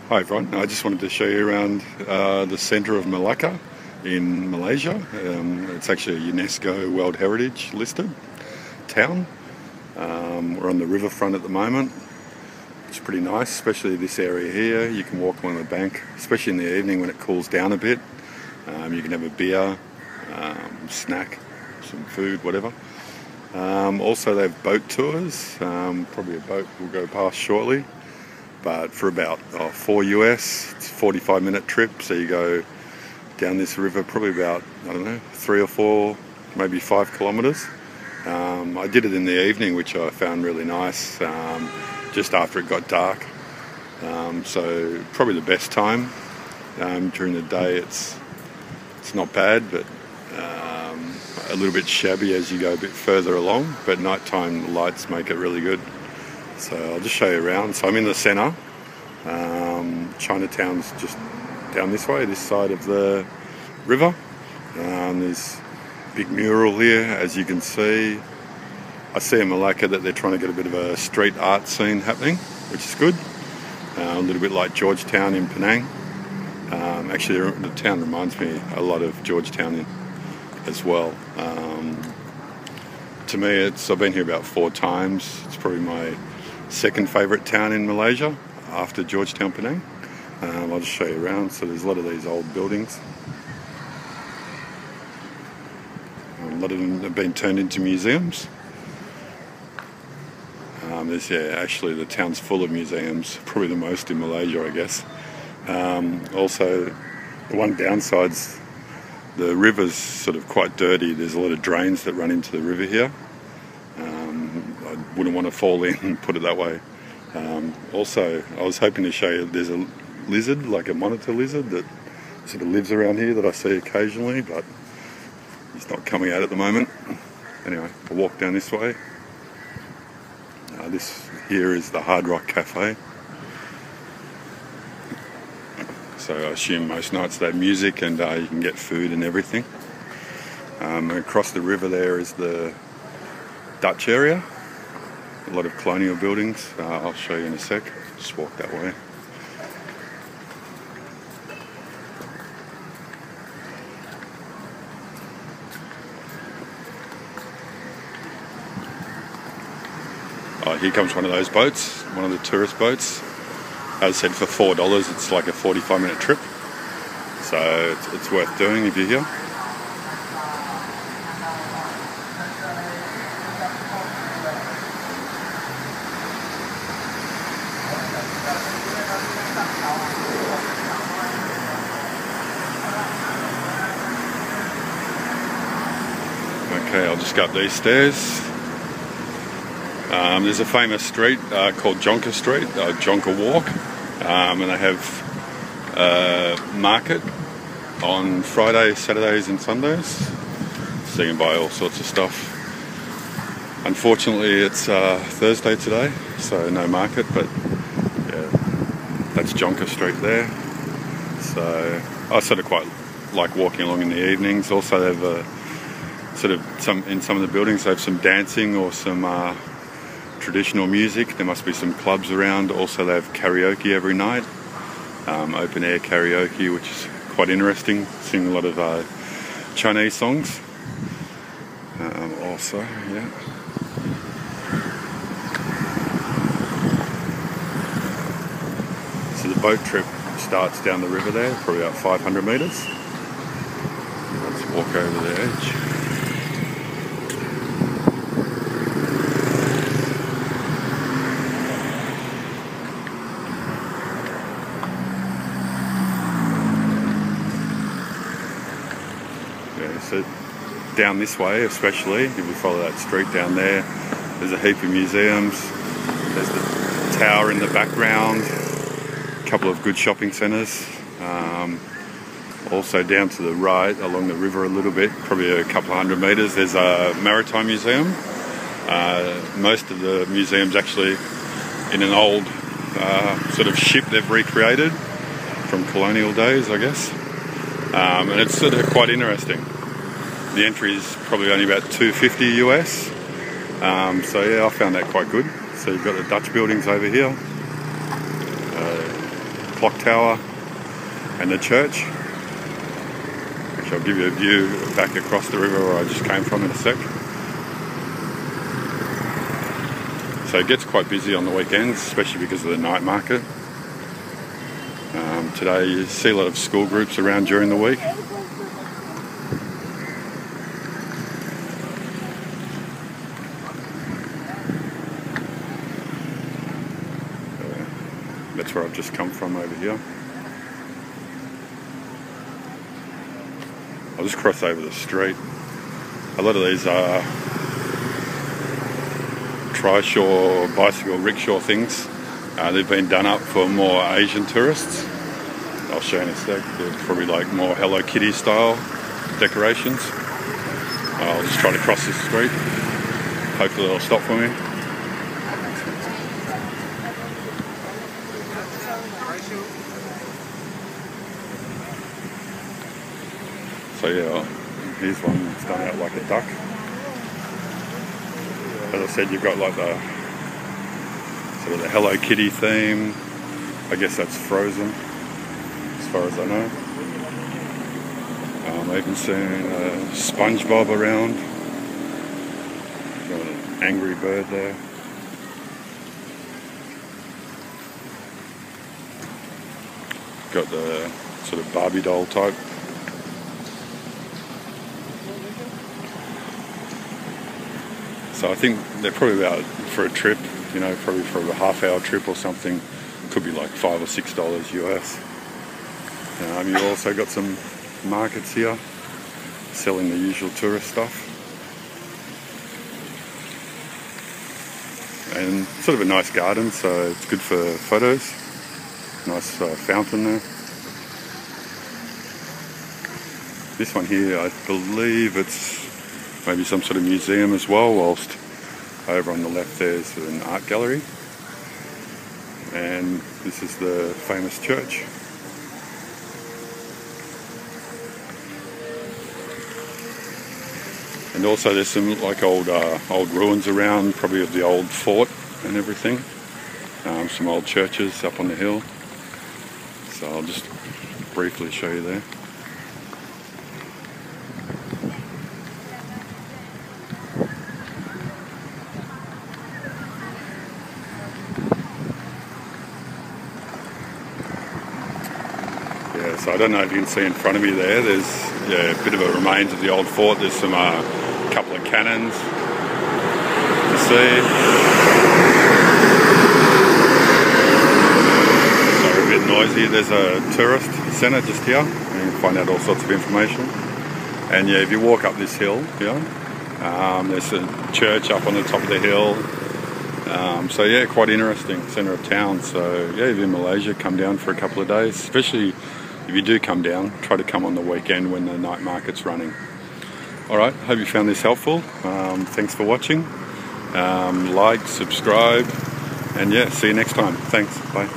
Hi everyone, I just wanted to show you around the centre of Malacca in Malaysia. It's actually a UNESCO World Heritage listed town. We're on the riverfront at the moment. It's pretty nice, especially this area here. You can walk along the bank, especially in the evening when it cools down a bit. You can have a beer, snack, some food, whatever. Also they have boat tours, probably a boat will go past shortly. But for about $4 it's a 45-minute trip, so you go down this river probably about, 3 or 4, maybe 5 kilometres. I did it in the evening, which I found really nice, just after it got dark. So probably the best time. During the day it's not bad, but a little bit shabby as you go a bit further along, but nighttime lights make it really good. So I'll just show you around. So I'm in the centre. Chinatown's just down this way, this side of the river. There's a big mural here, as you can see. I see in Malacca that they're trying to get a bit of a street art scene happening, which is good. A little bit like Georgetown in Penang. Actually, the town reminds me a lot of Georgetown as well. To me, I've been here about 4 times. It's probably my second favourite town in Malaysia after Georgetown, Penang. I'll just show you around. So there's a lot of these old buildings. A lot of them have been turned into museums. Actually the town's full of museums, probably the most in Malaysia, I guess. Also, the one downside's the river's sort of quite dirty. There's a lot of drains that run into the river here. I wouldn't want to fall in, put it that way. Also, I was hoping to show you there's a lizard, like a monitor lizard, that sort of lives around here that I see occasionally, but he's not coming out at the moment. Anyway, I'll walk down this way. This here is the Hard Rock Cafe. So I assume most nights they have music and you can get food and everything. Across the river there is the Dutch area. A lot of colonial buildings. I'll show you in a sec. Just walk that way. Here comes one of those boats, one of the tourist boats. As I said, for $4 it's like a 45-minute trip. So it's worth doing if you're here. Okay, I'll just go up these stairs. There's a famous street called Jonker Street, Jonker Walk, and they have a market on Fridays, Saturdays and Sundays, so you can buy all sorts of stuff. Unfortunately it's Thursday today, so no market, but yeah, that's Jonker Street there. So I sort of quite like walking along in the evenings. Also they have in some of the buildings they have some dancing or some traditional music. There must be some clubs around. Also they have karaoke every night, open air karaoke, which is quite interesting. Sing a lot of Chinese songs. Also, yeah. So the boat trip starts down the river there, probably about 500 metres. Let's walk over the edge. So down this way especially, if we follow that street down there, there's a heap of museums. There's the tower in the background, a couple of good shopping centres. Also down to the right along the river a little bit, probably a couple of 100 metres, there's a maritime museum. Most of the museum's actually in an old sort of ship they've recreated from colonial days, I guess. And it's sort of quite interesting. The entry is probably only about $2.50 US. So yeah, I found that quite good. So you've got the Dutch buildings over here. clock tower and the church, which I'll give you a view back across the river where I just came from in a sec. So it gets quite busy on the weekends, especially because of the night market. Today you see a lot of school groups around during the week. That's where I've just come from over here. I'll just cross over the street. A lot of these are trishaw, bicycle, rickshaw things. They've been done up for more Asian tourists. I'll show you in a sec. They're probably like more Hello Kitty style decorations. I'll just try to cross this street. Hopefully they'll stop for me. So yeah, here's one that's done out like a duck. As I said, you've got like the sort of the Hello Kitty theme. I guess that's Frozen, as far as I know. I've even seen SpongeBob around. Got an Angry Bird there. Got the sort of Barbie doll type. So I think they're probably about, for a trip, you know, probably for a half-hour trip or something, could be like $5 or $6 US. You've also got some markets here selling the usual tourist stuff, and sort of a nice garden, so it's good for photos. Nice fountain there. This one here, I believe it's maybe some sort of museum as well, whilst over on the left there's an art gallery. And this is the famous church. And also there's some like old ruins around, probably of the old fort and everything. Some old churches up on the hill. So I'll just briefly show you there. Yeah, so I don't know if you can see in front of me there, there's a bit of a remains of the old fort. There's some couple of cannons to see. Sorry, a bit noisy. There's a tourist centre just here. You can find out all sorts of information. And yeah, if you walk up this hill, there's a church up on the top of the hill. So yeah, quite interesting, centre of town. So yeah, if you're in Malaysia, come down for a couple of days. Especially if you do come down, try to come on the weekend when the night market's running. Alright, hope you found this helpful. Thanks for watching. Like, subscribe, and yeah, see you next time. Thanks, bye.